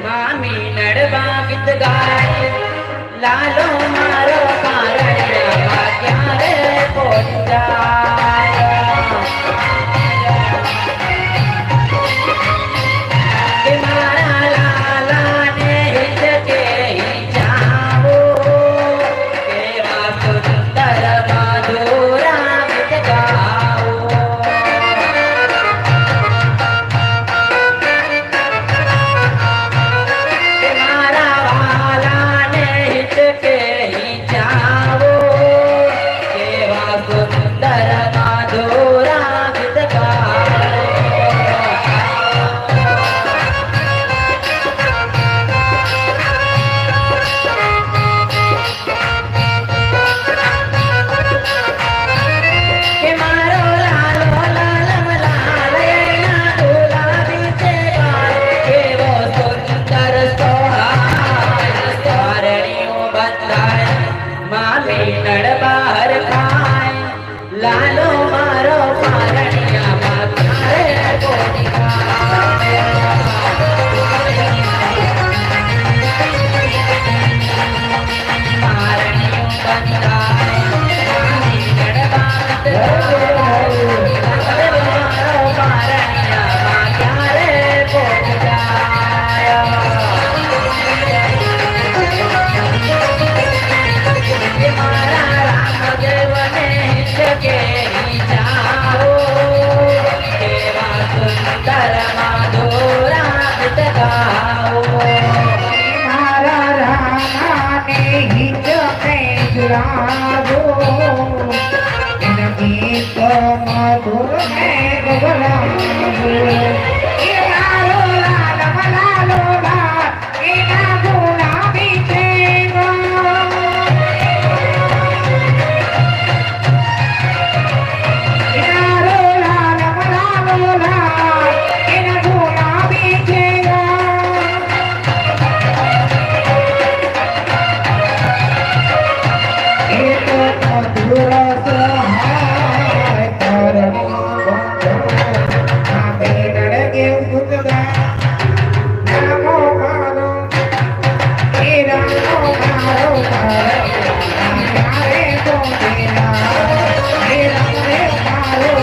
મામી નડવા ગીત ગાય લાલો મારો પારણિયા ક્યારે પહોંચી જાય કે મારા લાલાને હિચકે જાવો કેવા સુંદર મધુરા ગીત ગાવો કે મારા વાલાને હિચકે જાવો કેવા સુંદર મધુરા ગીત ગાવો કે મારો લાલો લાલમ લાલયના ગુલાબી છે ગાલ કેવો સુંદર સોહાય સ્વરણીઓ બંધાય મામી નડબાર ખાય લાલો મારો પારણિયામાં ક્યારે પહોંચી જાય પારણિયો બંધાય મામી નડબાર મારો પારણિયામાં ક્યારે પહોંચી જાય કે મારા રામદેવને હિચકે જાઓ કેવા સુંદર મધુરા ગીત ગાઓ મારા રામાને હિચકે ઝુલાવો એના ગીત મધુર ને ગવડાવો એ લાલો લાલમ લાલો લાલ એના ગુલાબી છે લાલો લાલમ લાલો લાલ એના ગુલાબી છે એક મધુર સહાય તરણી આમે નડગે સુખદા નામો મારો એ રામો મારો મારે તો તેરા એ રામે મારો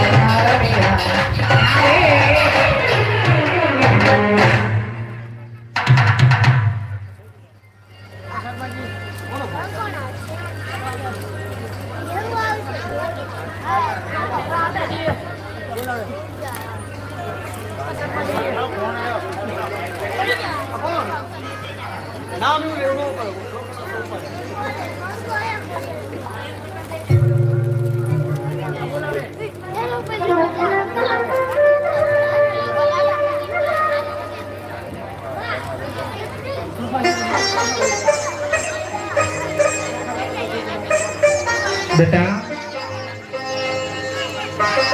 બેટા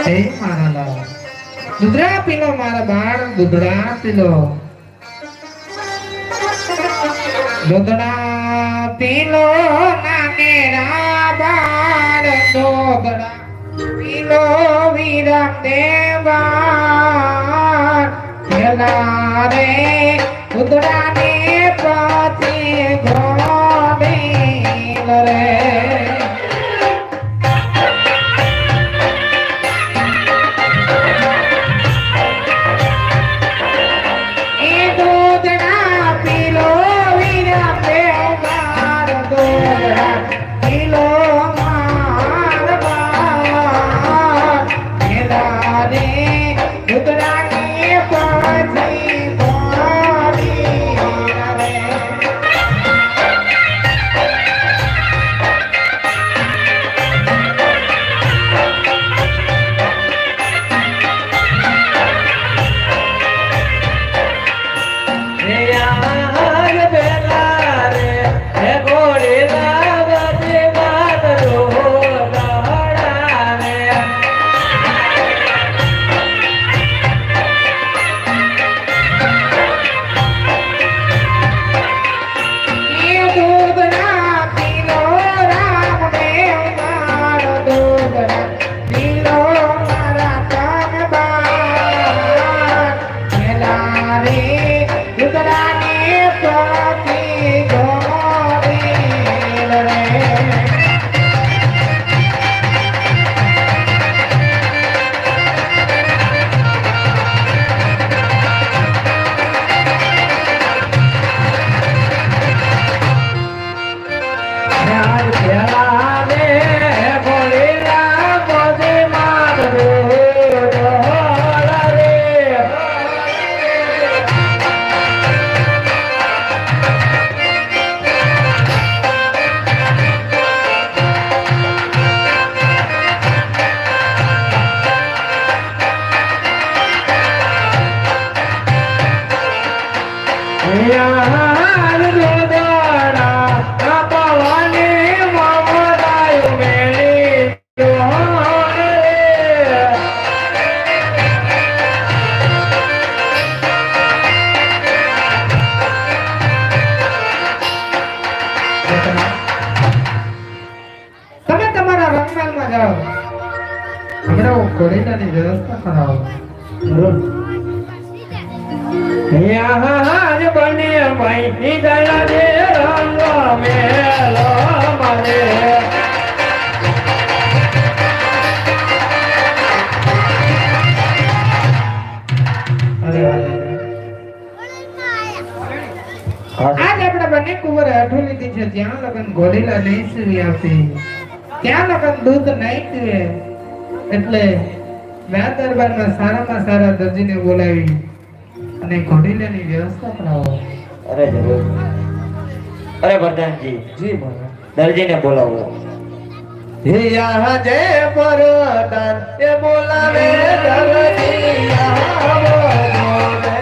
એ મારા લાલ દૂધડા પીલો મારા બાળ દૂધડા પીલો દૂધડા પીલો નાનેરા બાળ દૂધડા પીલો વિરમ દેવા પેલા રે દૂધડા ને પછી ગોડી રે યાર જોડાણા પાવાની મમરાયું મેલી તમે તમારા રંગમાલમાં જાઓ. હમણાં હું ઘોડીલાની વ્યવસ્થા કરાવો. યાર બને ભાઈ દયા દે રંગ મેલો મારે. આજ આપણે બંને કુંવર હેઠું લીધી છે. ત્યાં લગન ઘોડીલા નહીં સુવી આવતી, ત્યાં લગન દૂધ નહીં પીવે. એટલે વ્યાસ દરબારમાં સારામાં સારા દરજીને બોલાવી અને ઘોડીલાની વ્યવસ્થા કરાવો. અરે જરૂર. અરે વરદાનજી, જી બોલો. દરજીને બોલાવો. યા જય પરદાન એ બોલાવે દરજી આવો બોલે.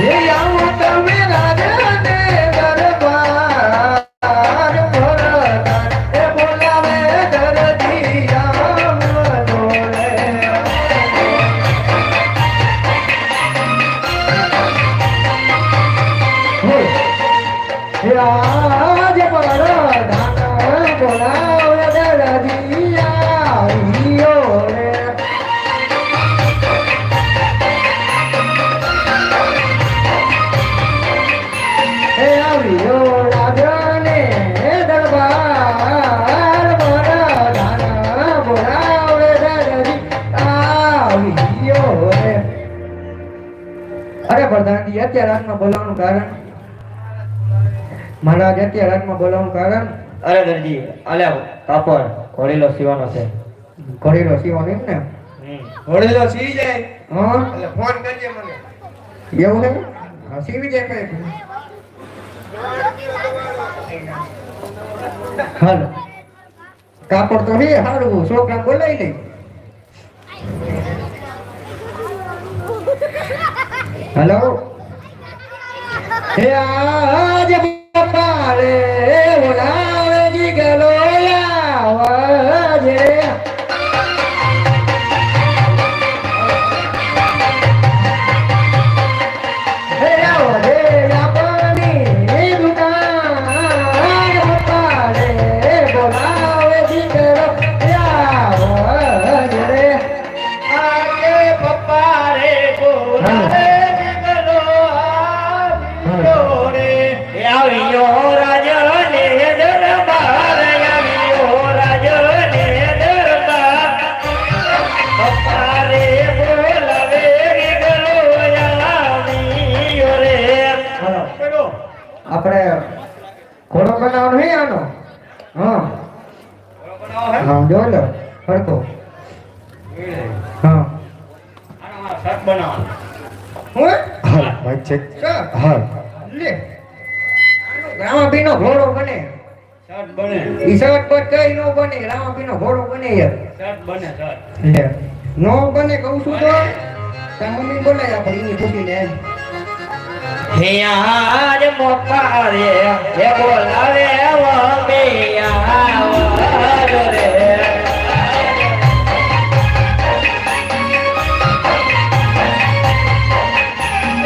હે આવો તમે રાજાને દરબાર પરદાન એ બોલાવે દરજી આવો બોલે. રાજ પરધાન બોલાવે દરજી આવ્યો રે. હે આવ્યો રાજને દરબાર પરધાન બોલાવે દરજી આવ્યો રે. અરે પ્રધાનજી, અત્યારે રાતમાં બોલાવવાનું કારણ? મહારાજ, અત્યારે રાતમાં બોલાવવાનું કારણ? અરે દરજી, આલ્યા કાપડ ઘોડીલો સીવાનો છે. ઘોડીલો સીવાનો એમ ને? ઘોડેલો સી જાય હા, એટલે ફોન કરજે મને. એવું છે? હા, સીવી જાય કઈ. હાલો, કાપડ તો હે સારું, છોકરા બોલાવી લઈ. હેલો. હે આજ બાપારે બોલાવે જીગલો આવજે. હે આવજે આપણી દુકાન બાપારે બોલાવે જીગલો આવજે. આજે પપ્પા રે બોલાવે જીગલો આવ્યો રે. આવ્યો રાજને દરબાર, આવ્યો રાજને દરબાર. પપ્પા રે બોલાવે ગલો આવ્યો રે. હાલો, બોલો. આપણે ઘોડો બનાવવાનો હે આનો? હા બનાવો હે? હા, જો લો ફરકો. હા, શર્ટ બનાવો. હું ભાઈ ચેક. હા લે, રામાપીનો ઘોડો બને. શર્ટ બને. ઈ શર્ટ પર કઈ નો બને, રામાપીનો ઘોડો બને યાર. શર્ટ બને શર્ટ. લે, નો બને કહું છું તો તાર મમ્મી બોલાય આપણે એની પૂછીને એમ. યાર મોપા રે એ બોલાવે મમ્મી આવજો રે.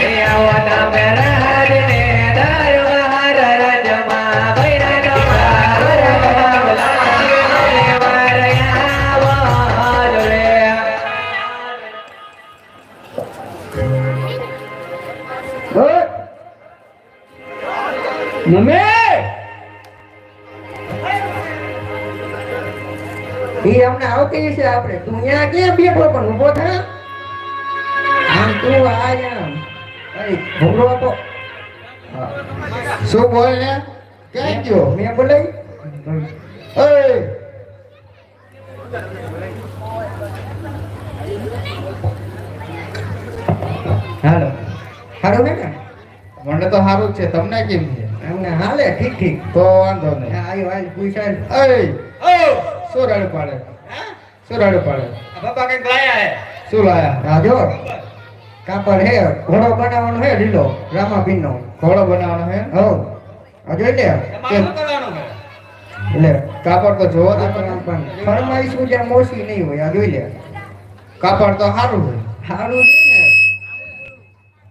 એ આવો તમે રાજને દરબાર રજમાં ભૈરા દરબાર બોલાવે મારે આવજો રે. બોલ મમ્મી, ઈ અમને આવતી છે. આપણે તું અહીંયા ક્યાં બેઠો પણ ઊભો થા. આમ તું આયા અરે ભૂલો આપો. શું બોલ ને? ક્યાં ગયો? મેં બોલાઈ. એ હાલો, સારું ને? મને તો સારું જ છે, તમને કેમ છે? અમને હાલે ઠીક ઠીક. તો વાંધો નહીં. આયો આજ પૂછાય. એ શું રાડું પાડે? શું રાડું પાડે? બાપા કઈક લાયા હે શું લાયા આ જો કાપડ હે ઘોડો બનાવવાનો હે લીલો રામાભીનો ઘોડો બનાવવાનો હે હો આ જોઈ લે તમારે શું કરવાનું હે લે કાપડ તો જોવો તો પણ ફરમાઈશું જ્યાં મોસી નહીં હોય આ જોઈ લે કાપડ તો સારું હોય સારું છે ને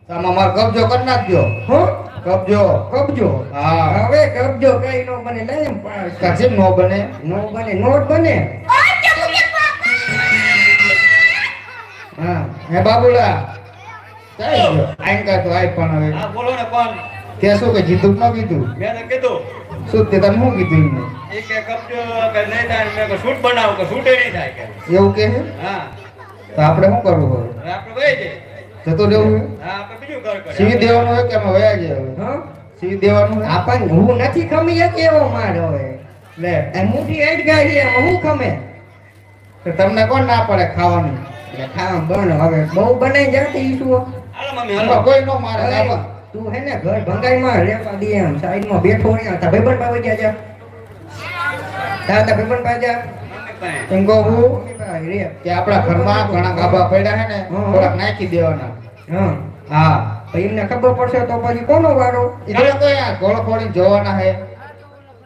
આમાં મારો કબજો કરી નાખજો હો કબજો કબજો હા હવે કબજો કઈ નો બને લે એમ કાચી નો બને નો બને નોટ બને હા હે બાબુલા કઈ ગયો આઈન કા તો આઈ પણ હવે હા બોલો ને કોણ તે શું કે જીતું ન કીધું મેં તો કીધું શું તે તને શું કીધું એને? એ કે કબજો કે નહીં થાય મેં કે શૂટ બનાવો કે શૂટ નહીં થાય કે એવું કે છે હા તો આપણે શું કરવું હવે હવે આપણે વહી જઈએ જતો રહેવું છે? હા આપણે બીજું ઘર કરીએ સીવી દેવાનું હોય કે અમે વયા જઈએ હવે હા સીવી દેવાનું હોય? આપણ હું નથી ખમી એક એવો માર હવે લે એ મુઠી એડ ગાય છે એમાં હું ખમે તો તમને કોણ ના પડે ખાવાનું એટલે ખાવા બન હવે બહુ બનાઈ જાતી ઈ શું હાલો મમ્મી એમાં હાલો કોઈ નો મારે અરે, કાપડ. તું હે ને ઘર ભંગાઈમાં રેવા દે એમ સાઈડમાં બેઠો રહ્યા તા ભાઈબંધ પાસે ગયા જા તા ભાઈબંધ પાસે જા મમ્મી પાસે એમ કહું હું મમ્મી પાસે રે કે આપણા ઘરમાં ઘણા ગાભા પડ્યા છે ને હા. થોડાક નાખી દેવાના હા હા પછી એમને ખબર પડશે તો પછી કોનો વારો એ તો યાર ગોળ ફોડી જોવાના હે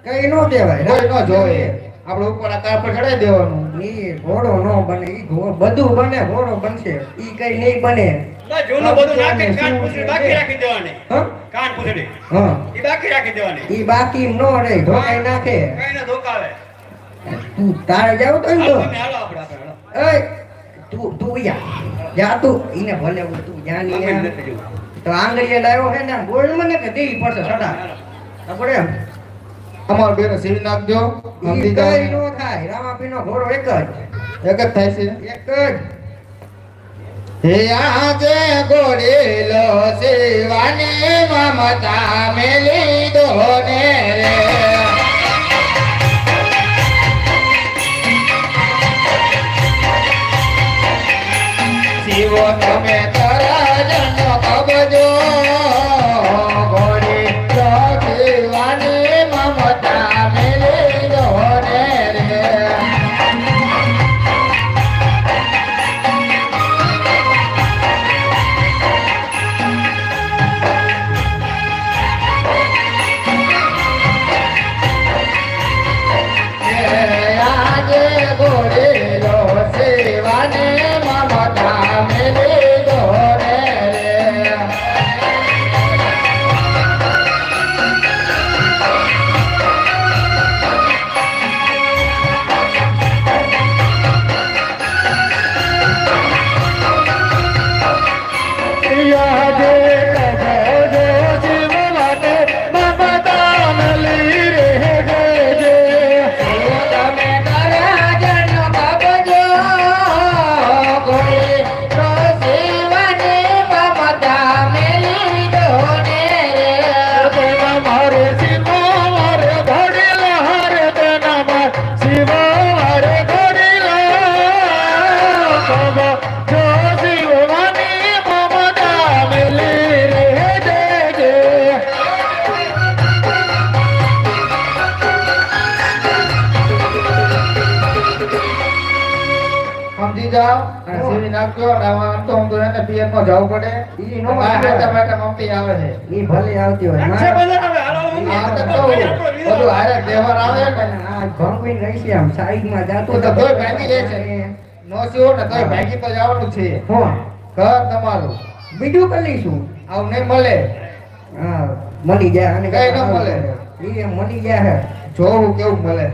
કઈ નો દેવાય કોઈ નો જોવે આપણે ઉપર આ કાર પર ચડાઈ દેવાનું ઈ ઘોડો નો બને ઈ બધું બને ઘોડો બનશે ઈ કઈ નહીં બને ના જૂનું બધું નાખીને કાન પૂછડી બાકી રાખી દેવાની હા કાન પૂછડી હા એ બાકી રાખી દેવાની ઈ બાકી નો રે ધોકાઈ નાખે કઈ ના ધોકાવે તું તારે જાવ તો ને હાલો તો મમ્મી હાલો આપણે હાલો એય તું જા તું ઈને ભલે હું તું જા મમ્મી ની નથી જવું તો આંગળીએ લાવ્યો હે ને બોલ મને કે દેવી પડશે સડા આપણે એમ અમાર બેને સીવી નાખજો ઈ સમજી કઈ જાવ નો થાય રામાપીનો ઘોડો એક જ એક જ થાય છે એક જ હે આજે ગોરેલો સેવાની મમતા મેલી દોને રે શિવો તમે તરાજનો કબજો ગોરેલો સેવાની મમતા મેલી દોને રે આજે ગોરેલો સેવાને મમતા મેલી દોરે રે યાદે કબજો જીવવાને મમતા મેલી રે જે તમે તરાજનો કબજો કોઈ સેવાને મમતા મેલી દોને રે મારે શિવો મારે ઘોડીલા હરે તેના શિવો મારે ઘોડીલા કબજો જીવવાની મમતા મેલી રે જે સમજી જાઓ અને સીવી નાખજો અને આમાં તો હું તો એને પિયર માં જવું પડે ઈ નો આ હાથે માટે મમ્મી આવે છે ઈ ભલે આવતી હોય છે બધા હવે હાલો મમ્મી આ તો કહું, બધું હારે તહેવાર આવે ને આ ભંગવીને રહી છે આમ સાઈડમાં જાતો તો તોય ભાગી જાય છે નો સીવો ને તોય ભાગી તો જવાનું છે હો ઘર તમારું બીજું કરી લઈશું આવું નહીં મળે હા મળી જાય અને કઈ ન મળે. ઈ એમ મળી જાય હે જોવું કેવું મળે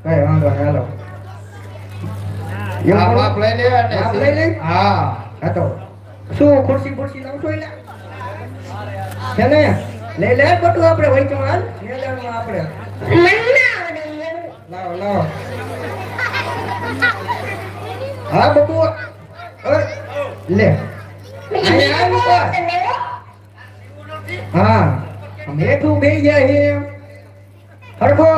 કઈ વાંધો નહીં હાલો એમ આ કરો? બાપ લઈ લે અને બાપ લઈ લે? હા હા તો શું ખુરશી લાવશો એટલે છે ને લઈ લે બધું આપણે વહીચું હાલ મેદાનમાં આપણે લાવો લાવો હા બકુ ઓય, લે અહીંયા આવ ઉપર. હા આમ હેઠું બેહી જાય છે એમ. હરખો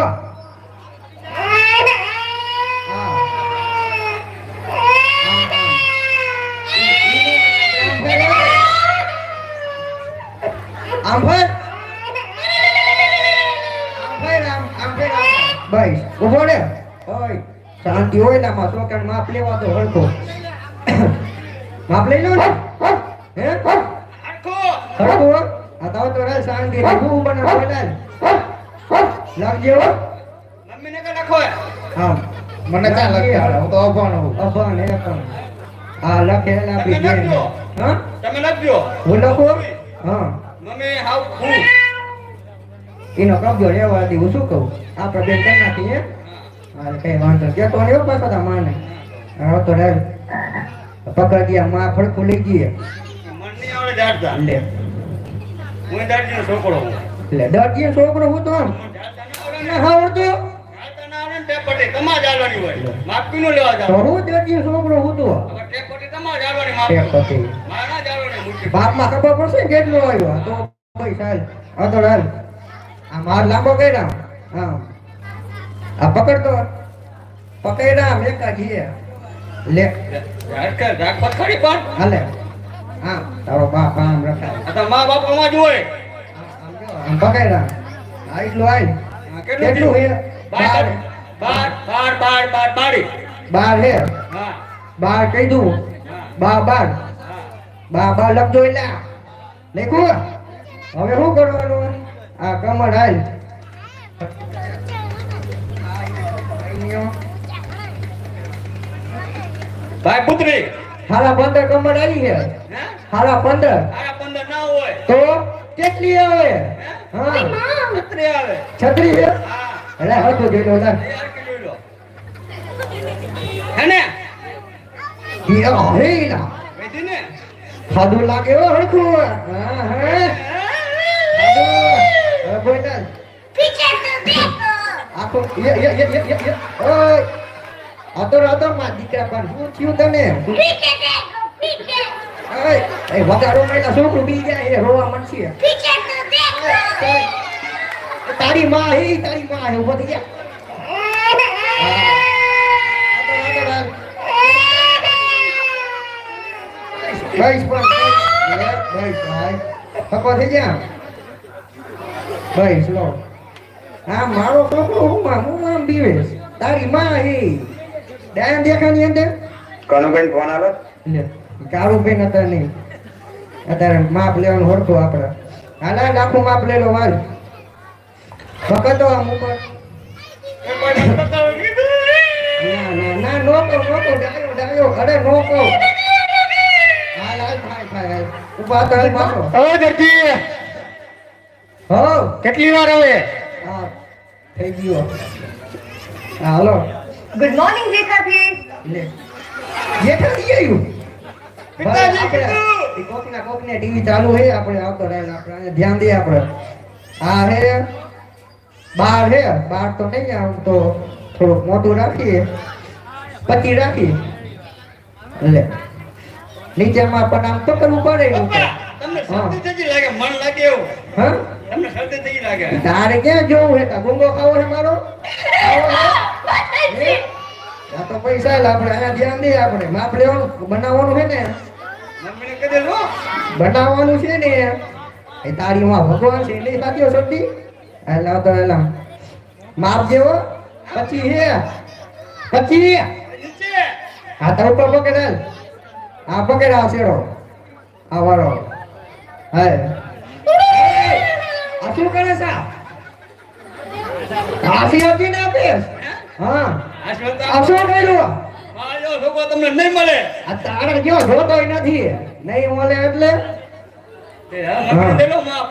બસ ઉભો રે ઓય શાંતિ હોય ને આમાં છોકરાને માપ લેવા તો હરખો માપ લઈ લો ને હે હરખો આ તો રે શાંતિ હું બને બોલાલ લાગજો મમ્મીને કે નાખો હા મને ક્યાં લાગે હું તો અભણ હું અભણ હે પણ આ લખેલા આપી દે હા તમે લખજો હું લખો હા મમ્મી હાવ હું એનો કબજો લેવા દી હું શું કહું આપણે બેન કરી નાખી હે હા કઈ વાંધો કે તો લેવો પાછો તા માને હા તો રે પકડ ગયા માં ફડકું લઈ ગઈ મન નહીં આવડે જાડતા લે હું દાડીનો છોકરો હું લે ડરજી છોકરો હું તો આમ ના આવડતો જાડતા ના આવડે ને ટેપટી તમા જાડવાની હોય માપી નો લેવા તો જાવ હું ડરજી છોકરો હું તો હવે ટેપટી તમા જાડવાની માપ ટેપટી મારા જાડવાની મુઠ્ઠી બાપમાં ખબર પડશે ને કેટલો આવ્યો તો ભાઈ ચાલ આ તો હાલ આ માર લાંબો કર્યા હા આ પકડ તો પકડ્યા મેં કાઢીએ લે ઝાડકા ઝાડ પથારી પર હાલે હા તારો બાપ આમ રખાય આ તો મા બાપ માં જ હોય આમ પકડ્યા આ એટલું આય કેટલું હે બાર બાર બાર બાર બાર બારી બાર હે હા બાર કહી દઉં બાર બાર બાર બાર લખજો એટલે લખ્યું હવે શું કરવાનું આ કમર હાલ ભાઈ પુત્રી હાલા 15 કમર આવી છે હે હાલા 15 આરા 15 ના હોય તો કેટલી આવે હા છત્રી આવે છત્રી છે હા એટલે હરખું જોઈ લો લે તૈયાર કરી જોઈ લો હેને ઈ અરે ના વેધી ને ખાધું લાગે હો હરખું હા હે ખાધું બોઈટા આખો ઓય આતો માં દીકરા પણ શું થયું તને ઓય એ વગાડો મેલા છોકરું બી જાય એ રોવા મનસી તારી માં હે ઉભો થઈ જા બસ પણ બસ ભાઈ પકો થઈ જા બસ લો આ મારો છોકરો હું આમ બીવેશ તારી માં હે ડાયમ દેખાની અંદર કનુબેન ફોન આવે લે કાળું બેન હતા નહીં અત્યારે માપ લેવાનું હોડતું આપણે હાલા લાખું માપ લઈ લો વાલ પકડો આમ ઉપર ના નોકો ડાયો અરે નોકો હાલ ભાઈ ઉભા તો હાલ પાછો ઓ દરજી હો કેટલી વાર આવે હા થઈ ગયો હાલો ગુડ મોર્નિંગ જેઠાજી. લે જેઠાજી આવ્યું પિતાજી કોકને ટીવી ચાલુ હે આપણે આવતો રહે આપણે ધ્યાન દે આપણે આ હે બાર તો નહીં આમ તો થોડુંક મોટું રાખીએ 25 રાખીએ લે નીચેમાં પણ આમ પકડવું પડે એવું તમને હા. શરદી થઈ લાગે મન લાગે એવું હા તમને શરદી થઈ લાગે તારે ક્યાં જોવું હે ગુંગો ખાવો હે મારો ખાવો હે? આ તો પૈસા લે આપણે અહીંયા ધ્યાન દે આપણે માપ લેવાનું બનાવવાનું છે ને મમ્મીને કહી દેજો બનાવવાનું છે ને એ તારીમાં ભગવાન છે નહીં સાચો શબ્દી એટલે તો એલા માપ જેવો પછી હે પછી નીચે આ તો ઉપર પકડેલ આ પકડ આ શેરો આ વાળો હે આ શું કરે છે કાફી હતી ને આપે હા આ શું કર્યું મારો છોકરો તમને નહીં મળે આ તારે જો જોતોય નથી નહીં મળે એટલે એ હા મમ્મી દેલો માપ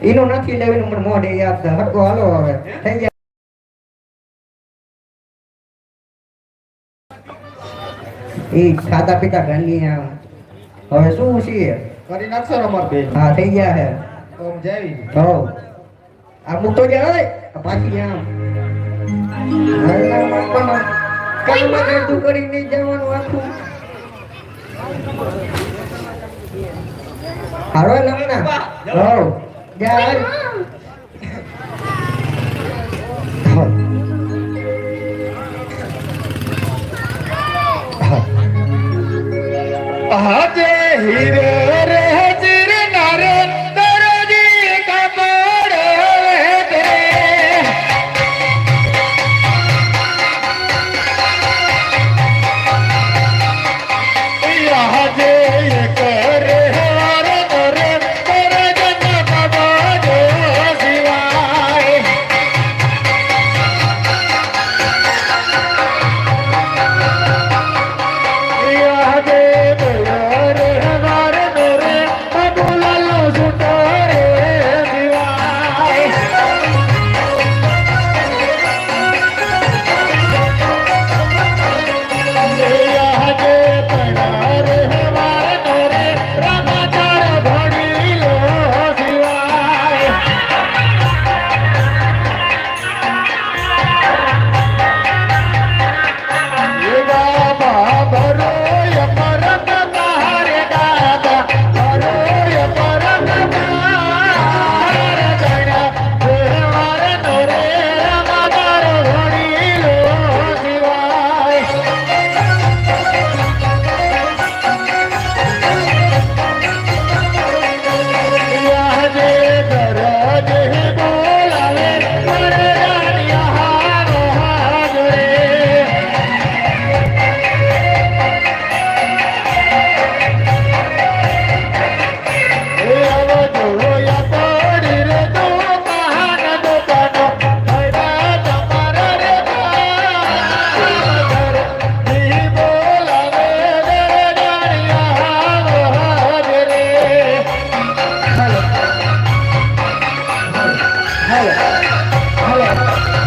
એનું નથી લેવાનું મને મોઢે યાદ છે હટકો હાલો હવે થઈ જાય ઈ ખાતા પીતા ઘરની આમ હવે શું છે કરી નાખશો અમાર બે હા થઈ ગયા હે તો હું જાવી હો આ મૂકતો જાય આ પાછી આમ હાલના માપનો કામમાં કરતું કરી નહીં જવાનું આખું હારો લમના હો જા હાલ આજે હીરો રે હજર નારે દરજી કપડ દે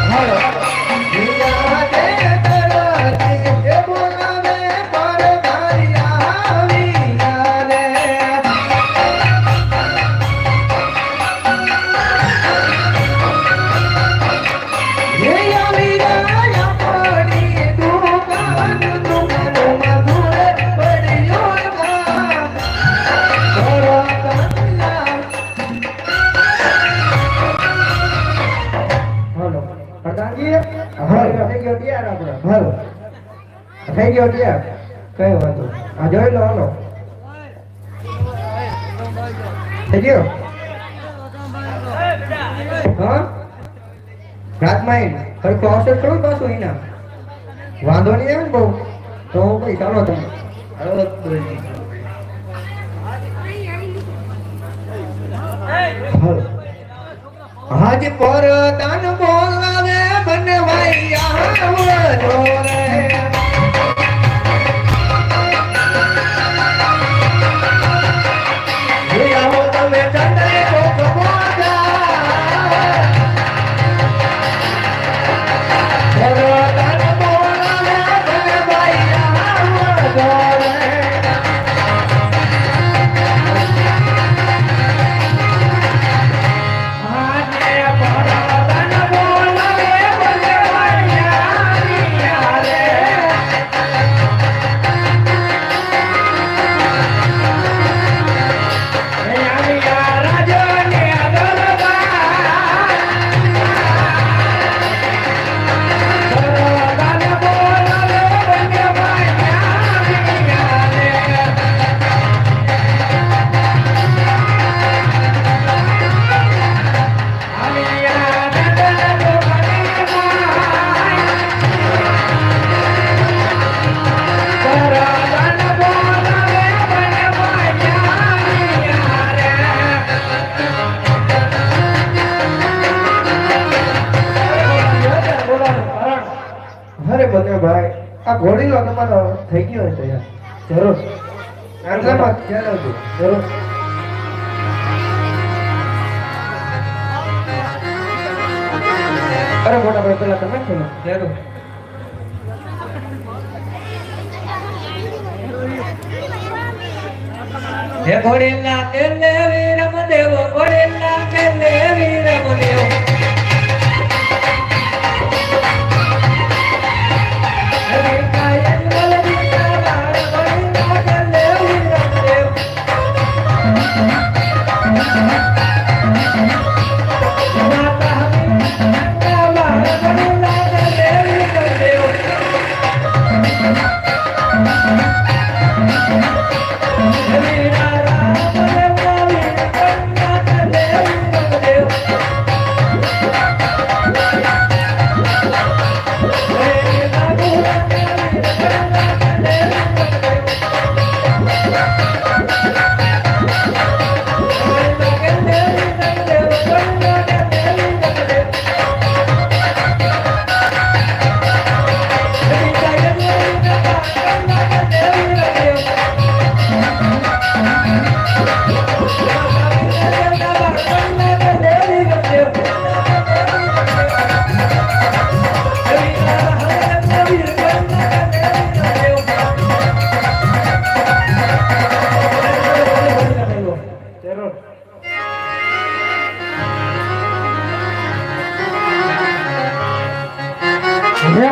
હાલો વિયા દે તરતી એ બોલાવે પર ધારિયા વિયા રે વિયા વિયા પડી દુકાન દુકાનમાં ધૂળ પડ્યો કા કરો કન્યા હાલો પ્રધાનજી હાલો થઈ ગયો તૈયાર આપણે હાલો થઈ ગયો તૈયાર કઈ વાંધો આ જોઈ લો હાલો થઈ ગયો હા રાતમાં ખરેખર આવશે થોડું પાછું એના વાંધો નહીં આવે ને બહુ તો હું કઈ ચાલો તમે હાલો હાજ પર દાન બોલાવે બનવાઈ આવજો રે આવો તમે ચંદ્રે કોક બોલા પર દાન બોલાવે બનવાઈ આવજો રે અરે બધે ભાઈ આ ઘોડીલો તમારો થઈ ગયો છે યાર જરૂર આટલામાં ખ્યાલ આવજો જરૂર અરે મોટા ભાઈ પેલા તમે ખેલો જરૂર હે ઘોડીલા કેલે વીરમ દેવ ઘોડીલા કેલે વીરમ દેવ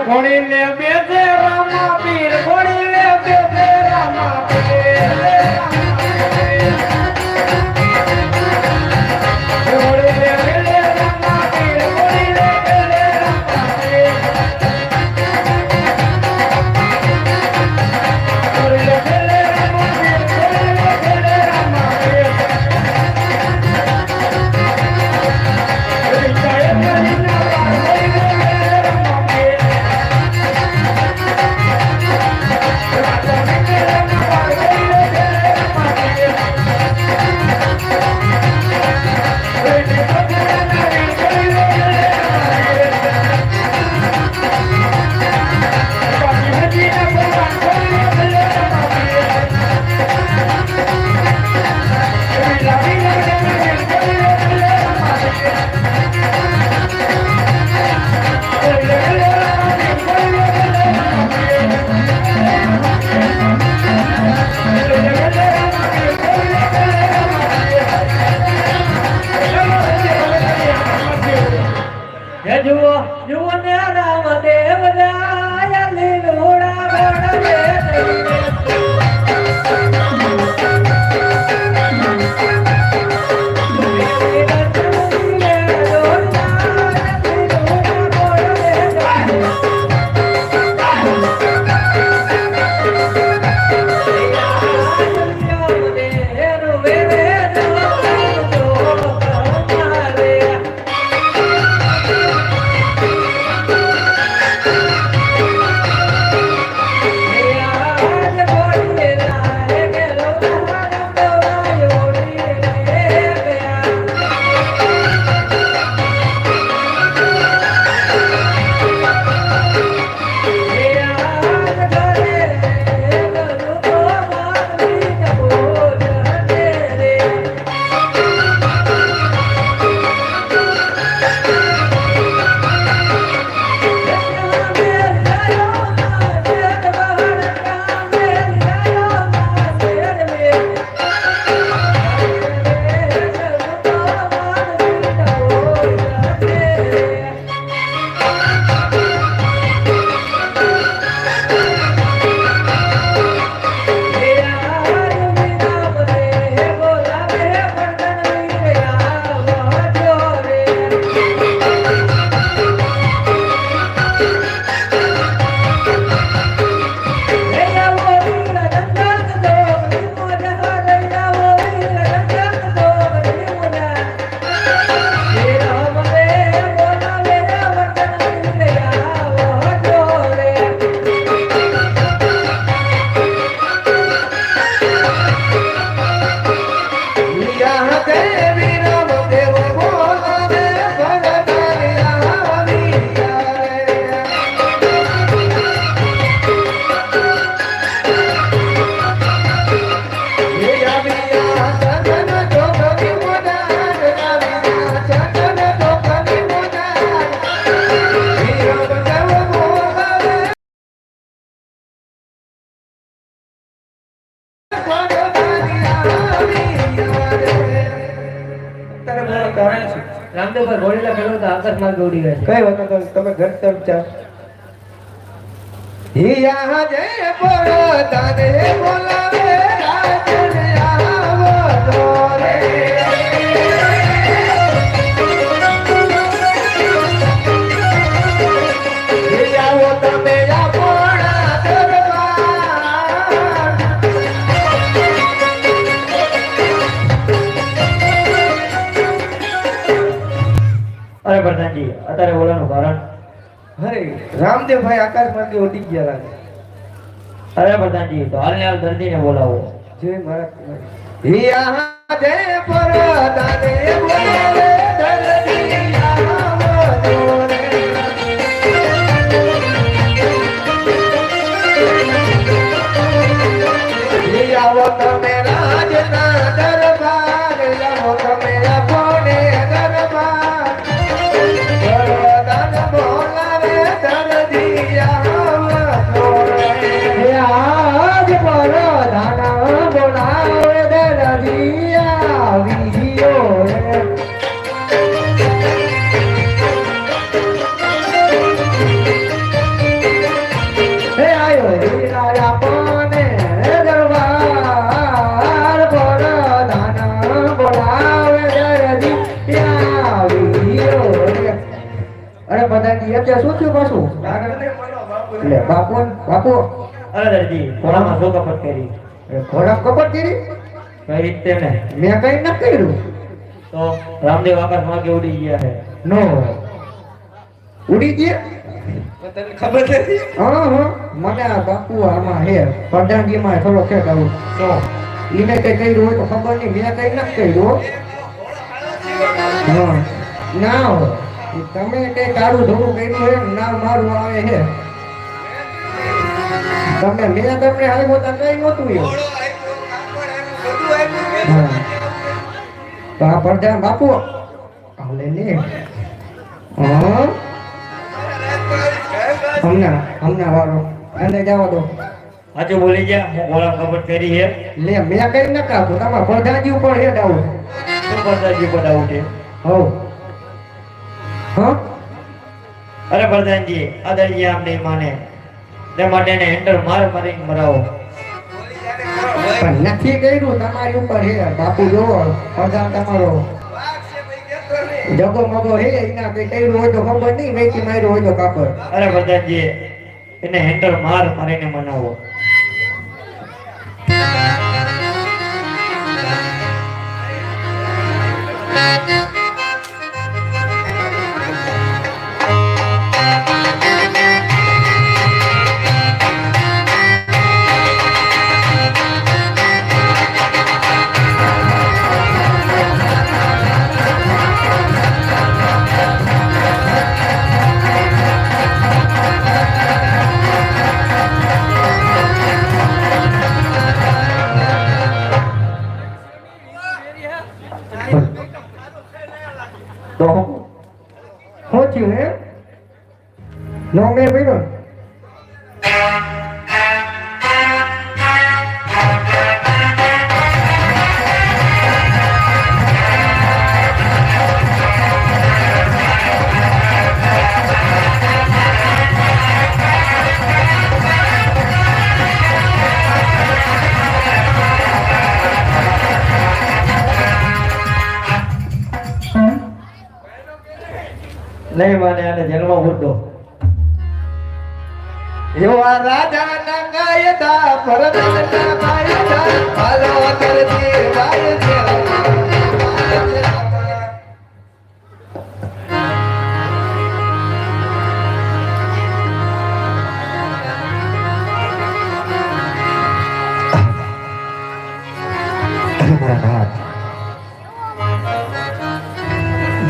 ઘોડી લે બેસે રામા પીર ઘોડી લે બેસે રામા પીર ઘોડી લે બેસે રામા પીર ઘોડી લે બેસે રામા પીર ઘોડી લે બેસે રામા પીર ઘોડી લે બેસે રામા પીર ઘોડી ચાય કરી ના ઘોડી લે બેસે રામા પીર જુઓ જુઓ ને રામ દેવ રાય લીલોડા ગોડલે રામદેવભાઈ ઘોડીલા ખેલો તો આકાશમાં દોડી ગયા છે. કઈ વાત તમે ઘર તરફ જાઓ. હિયા જય પડતાને બોલાવે રાજને આવતો રે. હિયાઓ તમે આપણા દરબાર. અરે પ્રધાનજી અત્યારે બોલવાનું કારણ? અરે રામદેવભાઈ આકાશ માર્ગે ઉડી ગયા લાગે. અરે પ્રધાનજી તો હાલને હાલ દર્દીને બોલાવો. જય મહારાજ. હિયા જય પડતાને બોલાવે દરદી આવતો રે. આવો તમે રાજના દરબાર, આવો તમે આપોને દરબાર. વરદાન બોલાવે દરદી આવતો રે. આજ વરદાન બોલાવે દરદી આવ્યો રે. હે આયો હીરા આપોને દરબાર. વરદાન બોલાવે દરદી આવ્યો રે. અરે બધાજી અત્યારે શું થયું પાછું? એટલે બાપુ બાપુ અરે દર્દી ઘોડામાં શું કપટ કરી? ઘોડા કપટ કરી? કઈ રીતે ને? મેં કઈ ન કર્યું. તો રામદેવ આકાશમાં કે ઉડી ગયા છે. નો ઉડી ગયા? તને ખબર નથી? હા હા મને આ બાપુ આમાં હે પ્રધાનજીમાં થોડો છે કહું તો એને કઈ કર્યું હોય તો ખબર નહીં. મેં કઈ ન કર્યું. હા ના હોય તમે કઈ કાળું ધોળું કર્યું હોય ના મારું આવે છે. તમે મેં તમને આવ્યો તો કઈ નહોતું એવું. હા તો આ પ્રધાન બાપુ હાલે ને. હા હમણાં વાળો અંદર જવા દો. આજે બોલી ગયા હું ઘોડા કપટ કરી છે. લે મેં કઈ ન કાઢું. તમારા પ્રધાનજી ઉપર હેડ આવું. શું પ્રધાનજી બધા ઉઠે? હો હા અરે પ્રધાનજી આ દળિયા આમ નહીં માને તે માટે એને હેન્ડલ મારીને મરાવો. પણ નથી કર્યું તમારી ઉપર હે બાપુ જોવો પ્રધાન તમારો જગો મગો હે એના કઈ કર્યું હોય તો ખબર નહીં વેચી માર્યું હોય તો કાપડ. અરે પ્રધાનજી એને હેન્ડલ મારીને મનાવો. તો શું થયું હે નો મેં પડ્યો નહીં માને આને જન્મ ઉડો એવા રાજા ના કાયદા પરદના કાયદા હાલો કરતી વાય છે.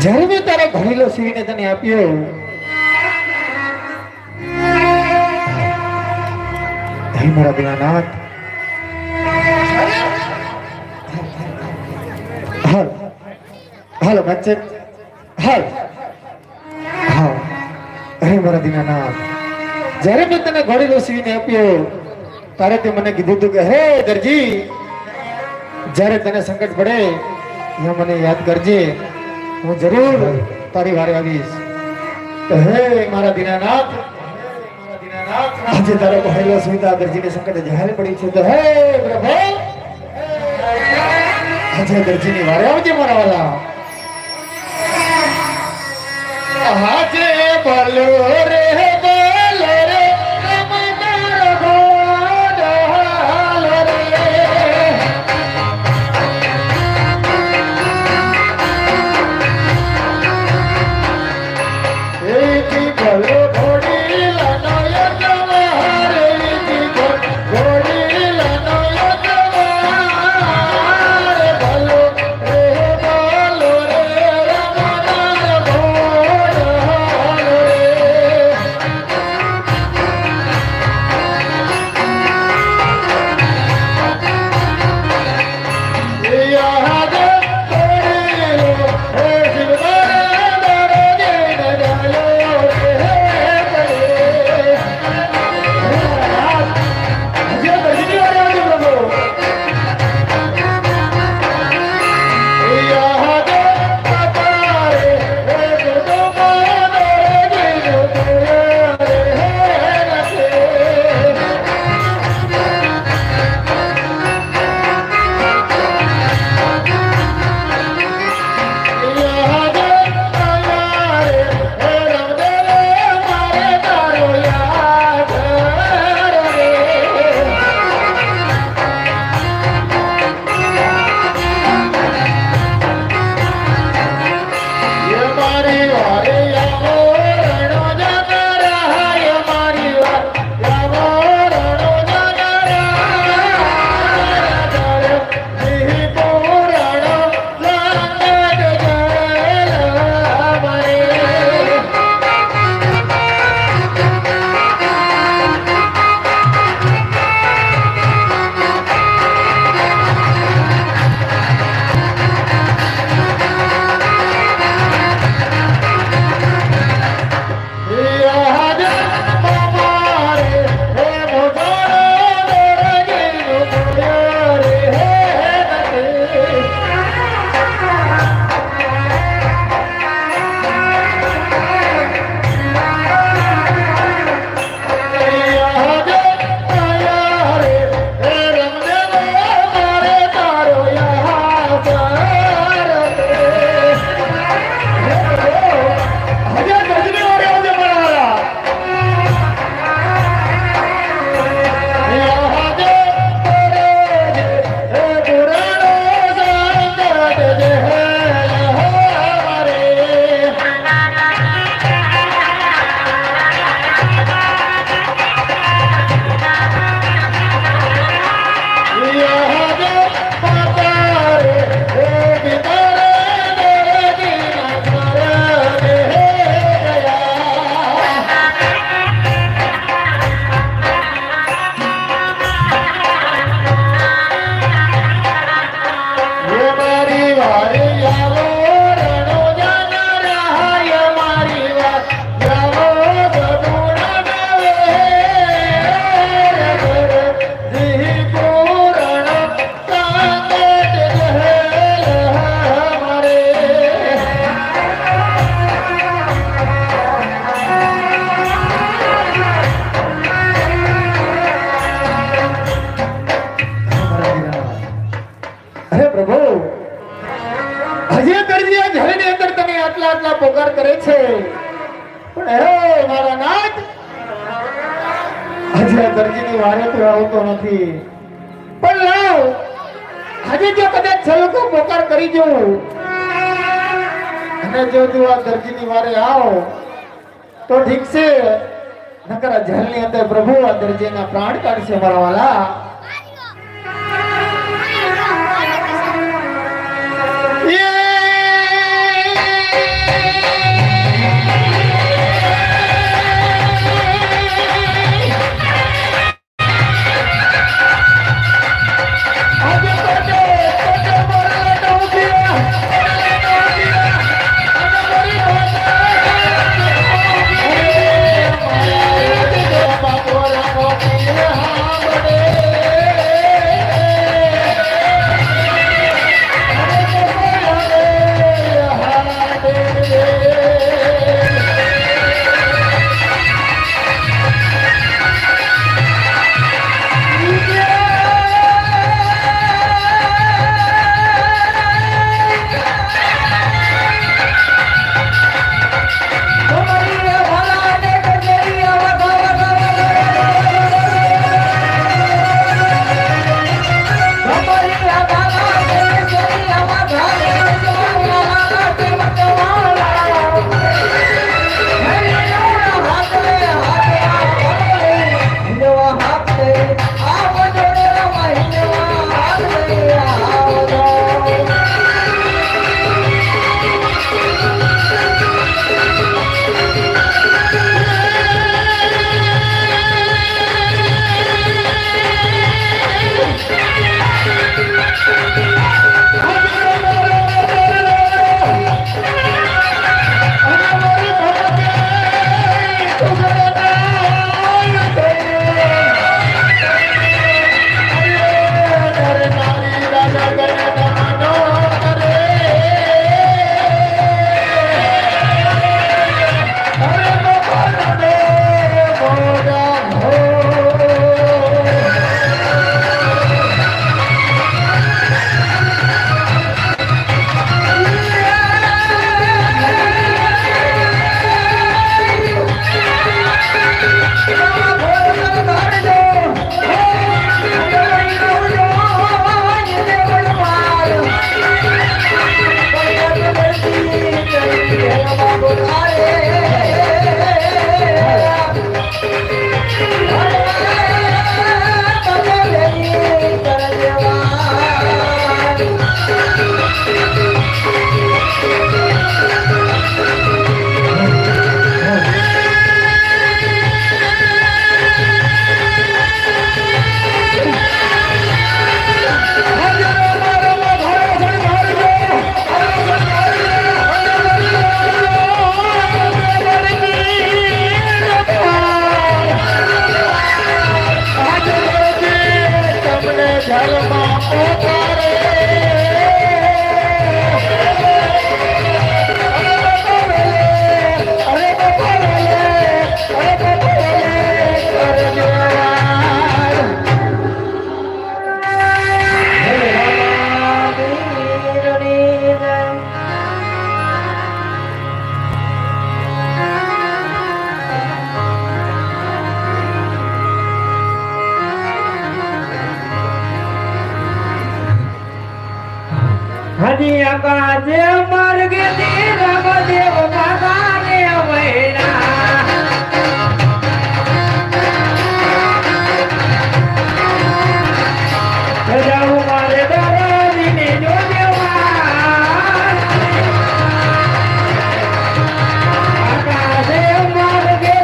જ્યારે મેં તારા ઘડીલો સીવીને તને આપ્યો મારા દીનાનાથ હાલ હાલ બચ્ચે હાલ હા અરે મારા દીનાનાથ જ્યારે મેં તને ઘડીલો સીવીને આપ્યો તારે તે મને કીધું હતું કે હે દરજી જ્યારે તને સંકટ પડે ત્યાં મને યાદ કરજે હું જરૂર તારી વારે આવીશ. હે મારા દીનાનાથ આજે તારો પહેલો સુવિધા દરજીને સંકટ જાહેર પડી છે તો હે પ્રભુ આજે દરજીની વારે આવજે મારા વાલા. આજે બોલો રે બોલો રે રમદાર ગોડ હાલ રે એકી બોલો ઘોડી લાનો યતવાર એકી ઘોડી લાનો યતવાર બોલો રે રમદાર ગોડ પોકાર કરે છે પણ હે મારા નાથ આજે દરજીની વારે તો આવતો નથી પણ લાવ આજે જો કદાચ છલકો પોકાર કરી જવું અને જો તું આ દરજીની વારે આવ તો ઠીક છે નકર આ જેલની અંદર પ્રભુ આ દરજીના પ્રાણ કાઢશે મારા વાલા હજી અકાજે માર્ગે રામદેવ બાબાને વૈરા જાઉં મારે દરાજીને જો દેવા અકાજે માર્ગે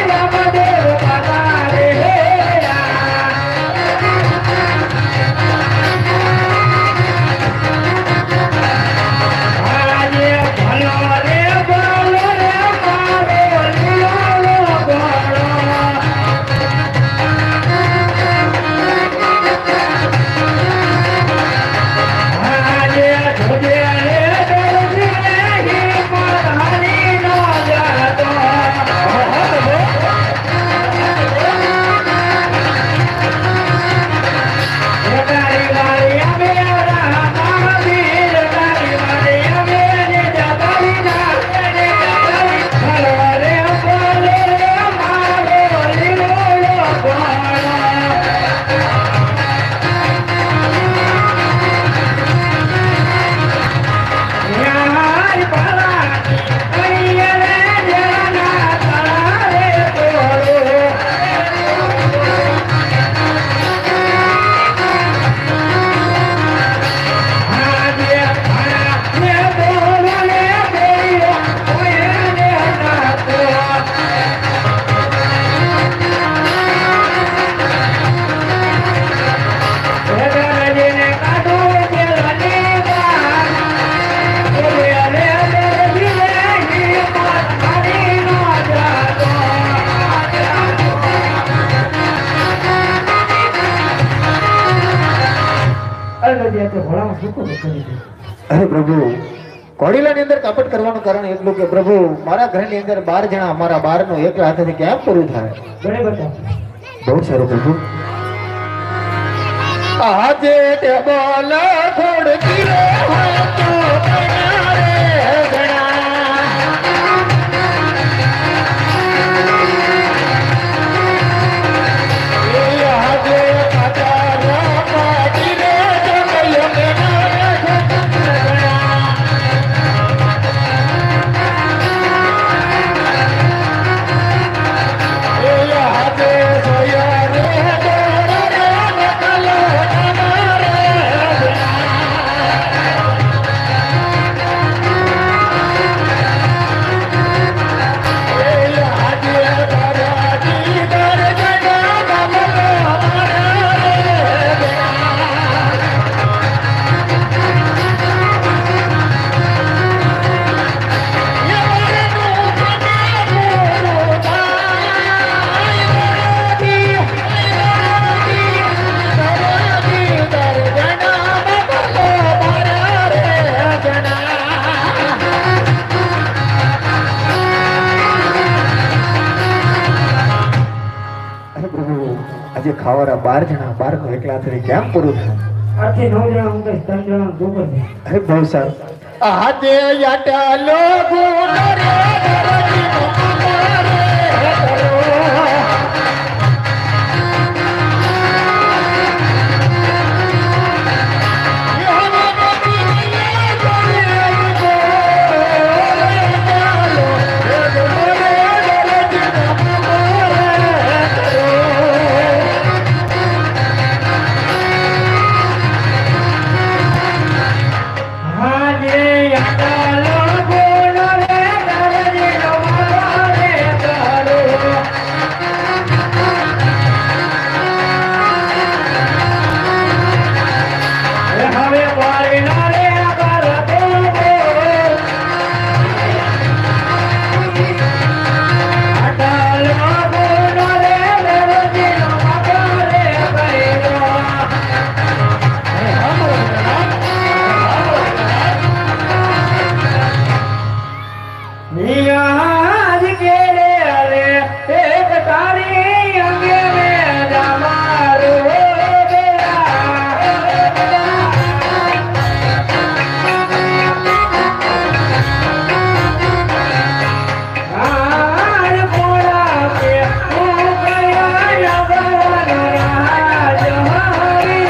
રામદેવ બાબાને આજે તે ભોળામાં શું કરી દીધું? અરે પ્રભુ, ઘોડીલાની અંદર કપટ કરવાનું કારણ એટલું કે પ્રભુ મારા ઘરની અંદર 12 જણા, અમારા 12 નું એકલા હાથેથી કેમ પૂરું થાય? ગણે બતા. બહુ સારું પ્રભુ. આજે ટેબલ ખોડકી રે હોય તો ગણા રે ગણા. એ આજે કાચા પાટી રે જગયો ગણા રે ગણા. એ આજે સોયા રે દોડા રે નકલો તમારે એ આજે દરાજી દર જગા કમલો અમારે આજે ખાવાના 12 જણા, 12 નું એકલા હાથે કેમ પૂરું થાય? આથી 9 જણા હું કહીશ, 3 જણા દુબઈ છે. અરે બહુ સારું. આજે યાટાલો ગુણ રે દરજી નો અમારે કરો. આજે યાદાલો ગુણ રે દરજી નો મારે કરો. હવે વાળીના રે કર દો. યાદાલો ગુણ રે દરજી નો મારે કરો. નિયાજ કે રે એક તારી અંગે મે જમારો આર પોડા કે હું કયા જવાનો રાજ હરી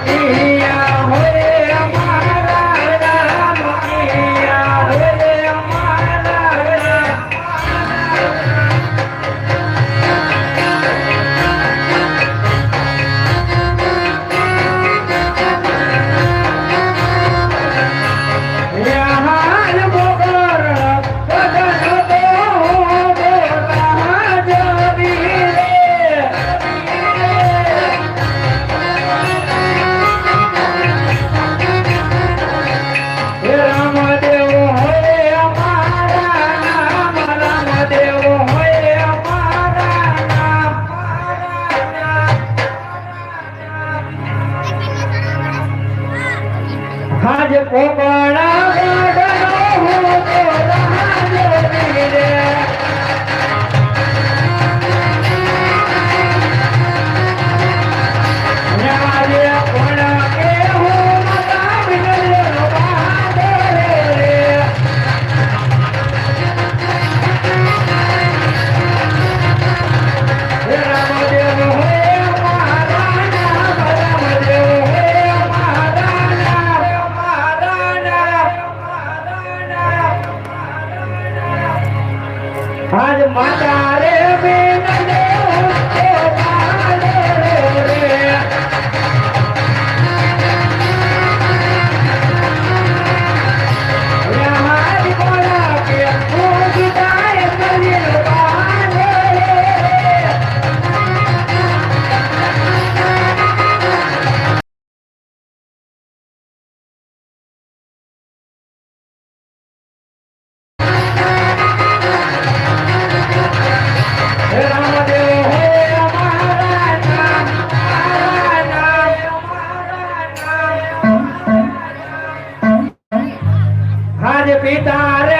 કિયા હોય અમારા રામ, કિયા હોય અમારા રામ. યહાન બોકર કદન તો બોલા જબી રે. રામદેવ હોય અમારા નામ, રામદેવ હોય અમારા નામ. હાજ પોપડા ગાડનો હું તો રાજ રે. ન્યારે પણ કે હું માતા બિનલો બહાદુર રે. રામદેવ હોય અમારા નામ, રામદેવ હોય અમારા નામ, અમારા નામ, અમારા નામ. પિતા રે